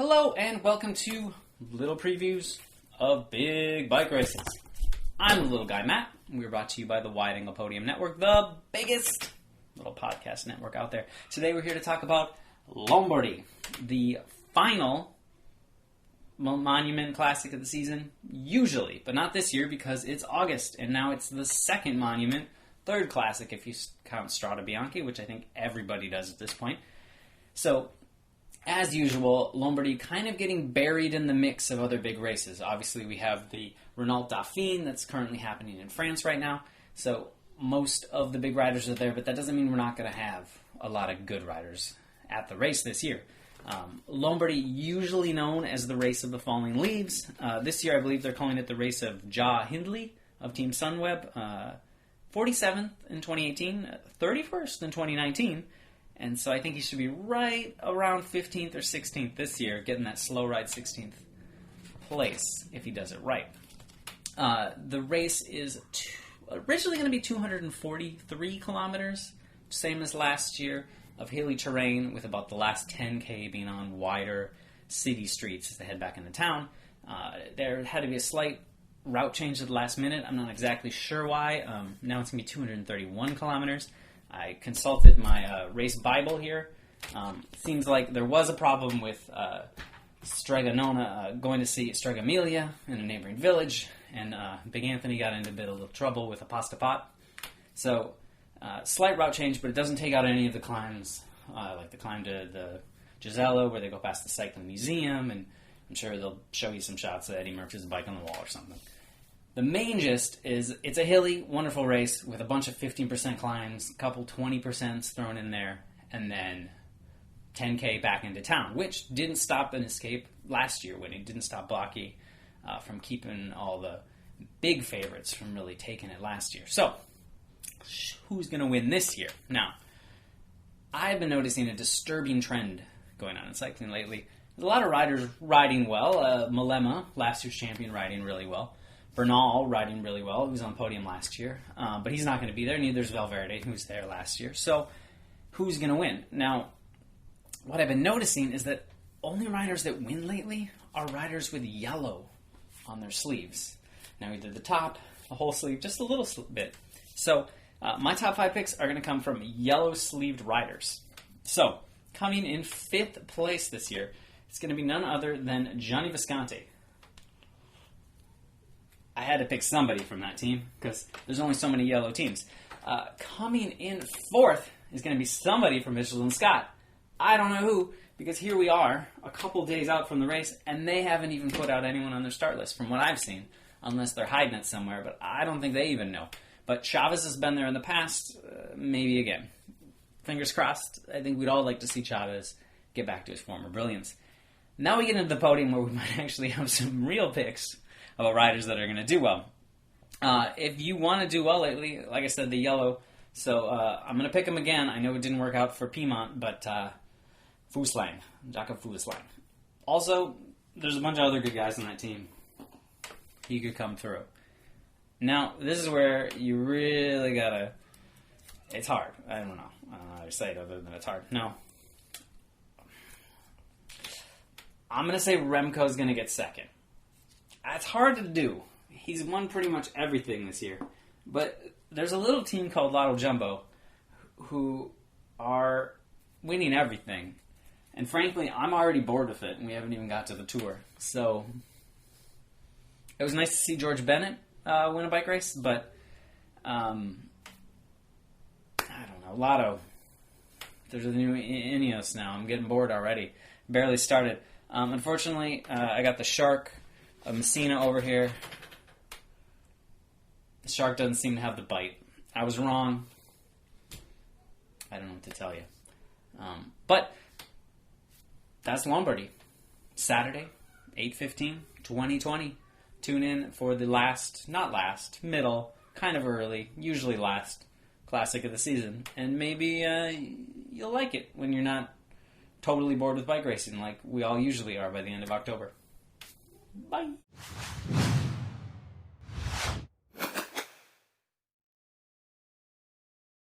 Hello and welcome to little previews of big bike races. I'm the little guy Matt, and we're brought to you by the Wide Angle Podium Network, the biggest little podcast network out there. Today we're here to talk about Lombardia, the final monument classic of the season, usually, but not this year because it's August, and now it's the second monument, third classic if you count Strada Bianchi, which I think everybody does at this point. So, as usual, Lombardy kind of getting buried in the mix of other big races. Obviously, we have the Renault Dauphine that's currently happening in France right now. So most of the big riders are there, but that doesn't mean we're not going to have a lot of good riders at the race this year. Lombardy, usually known as the race of the falling leaves. This year, I believe they're calling it the race of Ja Hindley of Team Sunweb. 47th in 2018, 31st in 2019. And so I think he should be right around 15th or 16th this year, getting that slow ride 16th place if he does it right. The race is originally going to be 243 kilometers, same as last year, of hilly terrain with about the last 10K being on wider city streets as they head back into town. There had to be a slight route change at the last minute. I'm not exactly sure why. Now it's going to be 231 kilometers. I consulted my race Bible here. Seems like there was a problem with Strega Nona going to see Strega Emilia in a neighboring village, and Big Anthony got into a bit of little trouble with a pasta pot. So, slight route change, but it doesn't take out any of the climbs, like the climb to the Gisella, where they go past the Cycling Museum, and I'm sure they'll show you some shots of Eddie Murphy's bike on the wall or something. The main gist is it's a hilly, wonderful race with a bunch of 15% climbs, a couple 20% thrown in there, and then 10K back into town, which didn't stop an escape last year when it didn't stop Blocky from keeping all the big favorites from really taking it last year. So, who's going to win this year? Now, I've been noticing a disturbing trend going on in cycling lately. There's a lot of riders riding well. Malema, last year's champion, riding really well. Bernal riding really well. He was on the podium last year, but he's not going to be there. Neither is Valverde, who was there last year. So, who's going to win? Now, what I've been noticing is that only riders that win lately are riders with yellow on their sleeves. Now, either the top, the whole sleeve, just a little bit. So, my top 5 picks are going to come from yellow-sleeved riders. So, coming in 5th place this year, it's going to be none other than Gianni Visconti. I had to pick somebody from that team because there's only so many yellow teams. Coming in 4th is going to be somebody from Michelin Scott. I don't know who, because here we are, a couple days out from the race, and they haven't even put out anyone on their start list from what I've seen, unless they're hiding it somewhere, but I don't think they even know. But Chavez has been there in the past, maybe again. Fingers crossed. I think we'd all like to see Chavez get back to his former brilliance. Now we get into the podium where we might actually have some real picks about riders that are going to do well. If you want to do well lately, like I said, the yellow. So I'm going to pick him again. I know it didn't work out for Piemont, but Fuglsang, Jakob Fuglsang. Also, there's a bunch of other good guys on that team. He could come through. Now, this is where you really got to... It's hard. I don't know how to say it other than it's hard. No. I'm going to say Remco's going to get second. It's hard to do. He's won pretty much everything this year. But there's a little team called Lotto Jumbo who are winning everything. And frankly, I'm already bored with it, and we haven't even got to the Tour. So, it was nice to see George Bennett win a bike race, but I don't know. Lotto. There's a new Ineos now. I'm getting bored already. Barely started. Unfortunately, I got the Shark of Messina over here. The Shark doesn't seem to have the bite. I was wrong. I don't know what to tell you. But that's Lombardy. Saturday, 8/15, 2020. Tune in for the middle, kind of early, usually last classic of the season. And maybe you'll like it when you're not totally bored with bike racing like we all usually are by the end of October. Bye.